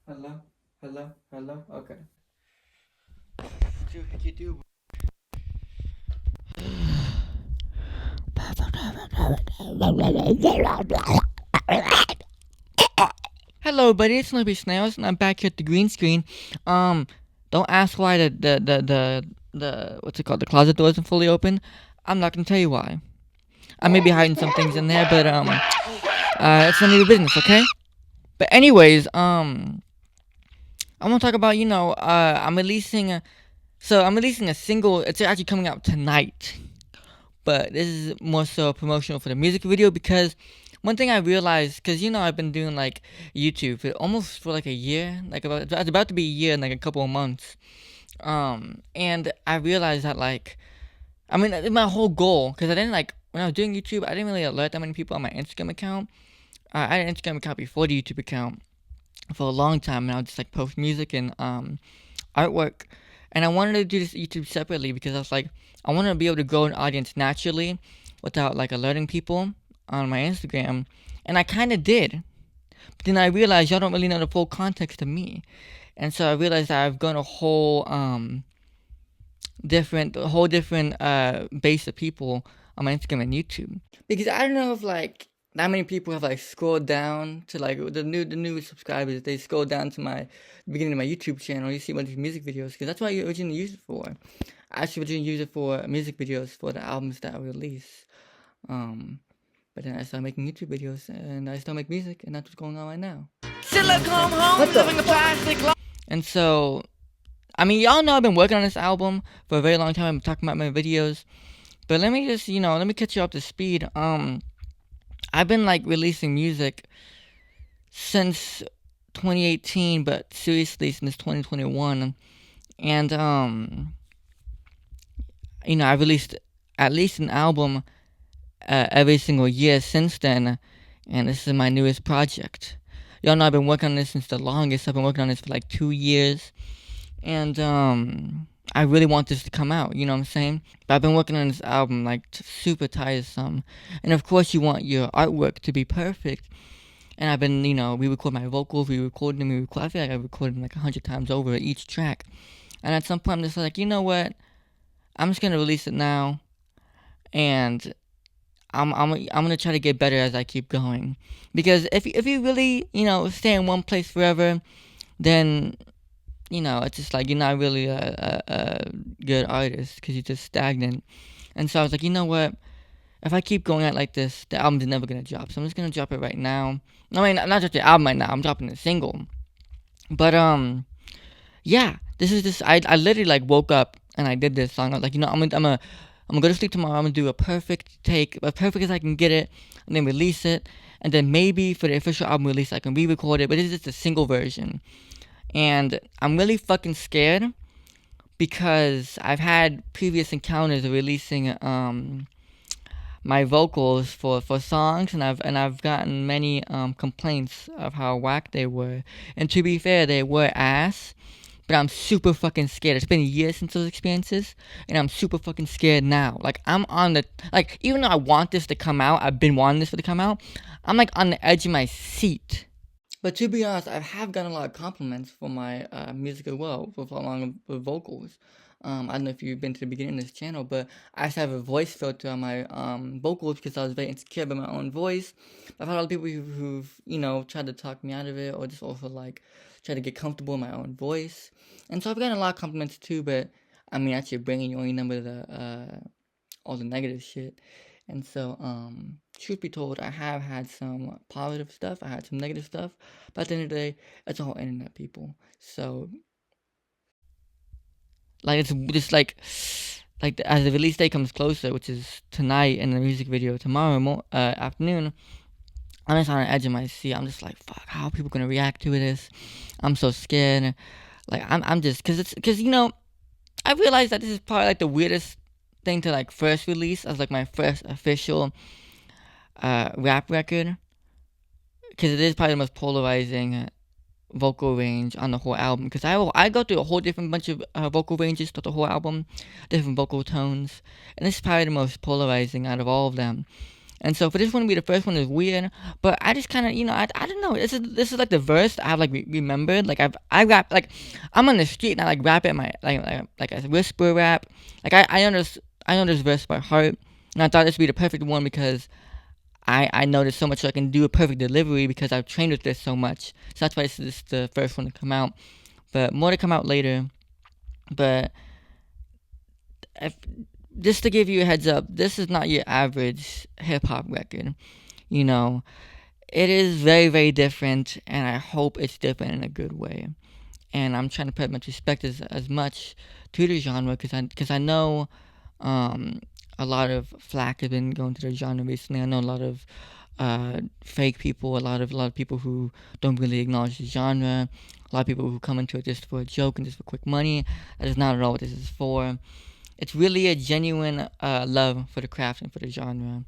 Hello? Hello? Hello? Okay. Hello, buddy. It's Libby Snails, and I'm back here at the green screen. Um, don't ask why the what's it called? The closet door isn't fully open. I'm not gonna tell you why. I may be hiding some things in there, but it's none of your business, okay? But anyways, I want to talk about I'm releasing a single. It's actually coming out tonight, but this is more so promotional for the music video because one thing I realized, because I've been doing like YouTube for like a year, like it's about to be a year in like a couple of months. And I realized that my whole goal, because I didn't like when I was doing YouTube, I didn't really alert that many people on my Instagram account. I had an Instagram account before the YouTube account for a long time, and I would just like post music and artwork. And I wanted to do this YouTube separately because I was like, I want to be able to grow an audience naturally without like alerting people on my Instagram. And I kind of did. But then I realized y'all don't really know the full context of me. And so I realized that I've grown a whole different base of people on my Instagram and YouTube. Because I don't know if like that many people have like scrolled down to like the new subscribers. They scroll down to my beginning of my YouTube channel. You see a bunch of music videos because that's what I originally used it for. I actually originally used it for music videos for the albums that I release. But then I started making YouTube videos and I still make music, and that's what's going on right now. Silicone home, living a plastic life. And so, I mean, y'all know I've been working on this album for a very long time. I've been talking about my videos. But let me just, let me catch you up to speed. I've been like releasing music since 2018, but seriously since 2021. And I've released at least an album every single year since then, and this is my newest project. Y'all know I've been working on this since the longest. I've been working on this for like 2 years, and I really want this to come out. You know what I'm saying? But I've been working on this album like super tiresome, and of course you want your artwork to be perfect. And I've been, we record my vocals, we record them, I feel like I recorded them like 100 times over each track. And at some point I'm just like, you know what? I'm just gonna release it now, and I'm gonna try to get better as I keep going. Because if you really stay in one place forever, then it's just like you're not really a good artist because you're just stagnant. And so I was like, you know what? If I keep going out like this, the album's never gonna drop. So I'm just gonna drop it right now. I mean, not just the album right now. I'm dropping a single. But yeah, this is just I literally like woke up and I did this song. I was like, I'm gonna go to sleep tomorrow. I'm gonna do a perfect take, as perfect as I can get it, and then release it. And then maybe for the official album release, I can re-record it. But this is just a single version, and I'm really fucking scared because I've had previous encounters of releasing my vocals for songs, and I've gotten many complaints of how whack they were. And to be fair, they were ass. But I'm super fucking scared. It's been years since those experiences, and I'm super fucking scared now. Like I'm on the even though I want this to come out, I've been wanting this to come out. I'm like on the edge of my seat. But to be honest, I have gotten a lot of compliments for my music as well, along with vocals. I don't know if you've been to the beginning of this channel, but I actually have a voice filter on my vocals because I was very insecure about my own voice. I've had a lot of people who've tried to talk me out of it, or just also like try to get comfortable in my own voice. And so I've gotten a lot of compliments too, but I mean, that's your brain. You only remember all the negative shit. And so, truth be told, I have had some positive stuff. I had some negative stuff. But at the end of the day, it's all internet, people. So, like, it's just as the release date comes closer, which is tonight, and the music video tomorrow afternoon, I'm just on the edge of my seat. I'm just like, fuck, how are people gonna react to this? I'm so scared. Like, I'm just, cause I realized that this is probably like the weirdest thing to like first release as like my first official rap record, because it is probably the most polarizing vocal range on the whole album. Because I go through a whole different bunch of vocal ranges throughout the whole album, different vocal tones, and this is probably the most polarizing out of all of them. And so for this one to be the first one is weird, but I just kind of, I don't know. This is like the verse I've like remembered. Like I rap like I'm on the street and I like rap at my like a whisper rap. Like I know this verse by heart, and I thought this would be the perfect one because I know this so much, so I can do a perfect delivery because I've trained with this so much. So that's why this is the first one to come out, but more to come out later. But if, just to give you a heads up, this is not your average hip hop record. You know, it is very, very different, and I hope it's different in a good way. And I'm trying to put much respect as much to the genre because I know a lot of flack has been going to the genre recently. I know a lot of fake people, a lot of people who don't really acknowledge the genre, a lot of people who come into it just for a joke and just for quick money. That is not at all what this is for. It's really a genuine love for the craft and for the genre,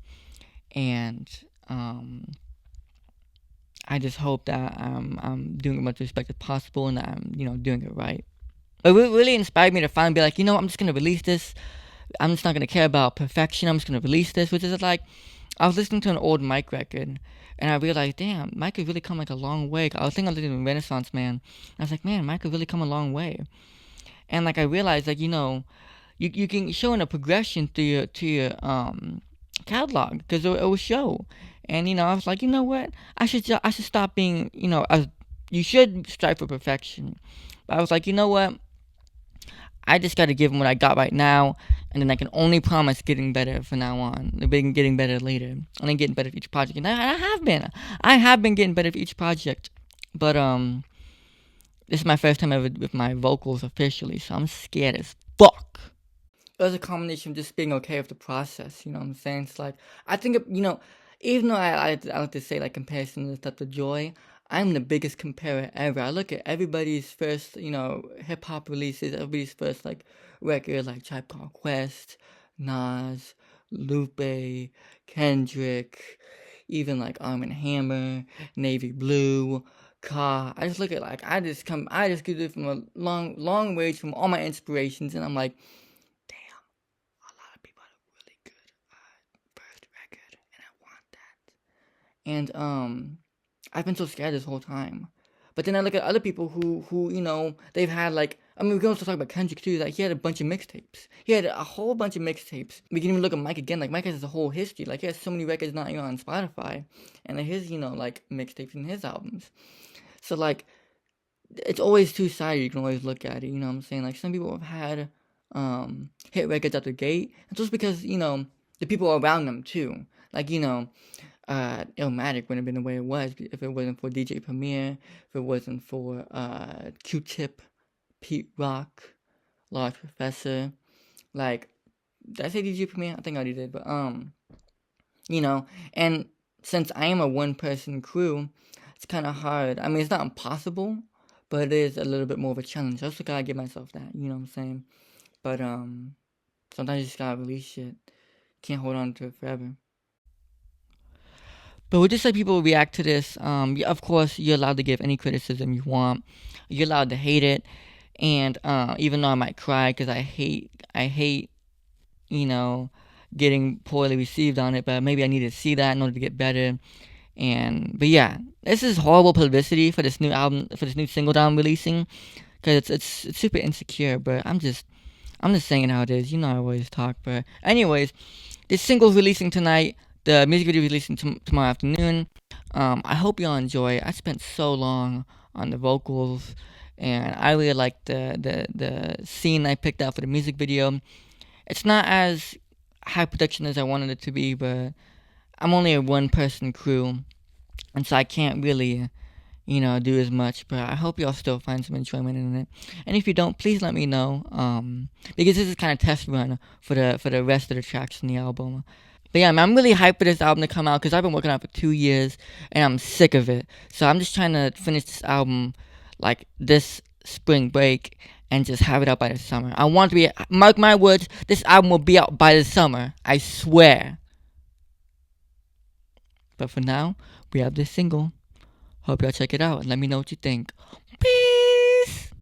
and I just hope that I'm doing as much respect as possible and that I'm doing it right. It really inspired me to finally be like, I'm just gonna release this. I'm just not gonna care about perfection. I'm just gonna release this, which is like I was listening to an old Mike record, and I realized, damn, Mike has really come like a long way. I was thinking I was listening to Renaissance Man, and I was like, man, Mike has really come a long way. And like I realized, like you can show in a progression to your catalog because it will show. And I was like, you know what? I should stop being you should strive for perfection. But I was like, you know what? I just got to give them what I got right now, and then I can only promise getting better from now on. Getting better later, and then getting better for each project. And I have been getting better for each project. But this is my first time ever with my vocals officially, so I'm scared as fuck. It was a combination of just being okay with the process. You know what I'm saying? It's like I think even though I like to say like comparison is stuff to joy. I'm the biggest comparer ever. I look at everybody's first, hip hop releases, everybody's first like record, like Tribe Called Quest, Nas, Lupe, Kendrick, even like Arm and Hammer, Navy Blue, Ka. I just look at like I just get it from a long range from all my inspirations, and I'm like, damn, a lot of people have a really good first record, and I want that. And I've been so scared this whole time. But then I look at other people who they've had like, I mean, we can also talk about Kendrick too. Like, he had a bunch of mixtapes. He had a whole bunch of mixtapes. We can even look at Mike again. Like, Mike has a whole history. Like, he has so many records not even on Spotify. And like his, like, mixtapes in his albums. So, like, it's always two-sided. You can always look at it. You know what I'm saying? Like, some people have had hit records out the gate. And just because, the people around them too. Like, Illmatic wouldn't have been the way it was if it wasn't for DJ Premier, if it wasn't for Q-Tip, Pete Rock, Large Professor. Like, did I say DJ Premier? I think I already did, but and since I am a one-person crew, it's kind of hard. I mean, it's not impossible, but it is a little bit more of a challenge. I also gotta give myself that, you know what I'm saying? But sometimes you just gotta release shit. Can't hold on to it forever. But with just like people react to this, of course you're allowed to give any criticism you want. You're allowed to hate it, and even though I might cry because I hate, you know, getting poorly received on it. But maybe I need to see that in order to get better. But yeah, this is horrible publicity for this new album, for this new single that I'm releasing, because it's super insecure. But I'm just saying how it is. You know I always talk. But anyways, this single's releasing tonight. The music video is releasing tomorrow afternoon. I hope y'all enjoy. I spent so long on the vocals, and I really like the scene I picked out for the music video. It's not as high production as I wanted it to be, but I'm only a one person crew, and so I can't really, do as much. But I hope y'all still find some enjoyment in it. And if you don't, please let me know. Because this is kind of test run for the rest of the tracks in the album. But yeah, man, I'm really hyped for this album to come out because I've been working on it for 2 years and I'm sick of it. So I'm just trying to finish this album like this spring break and just have it out by the summer. I want to be, mark my words, this album will be out by the summer. I swear. But for now, we have this single. Hope y'all check it out and let me know what you think. Peace.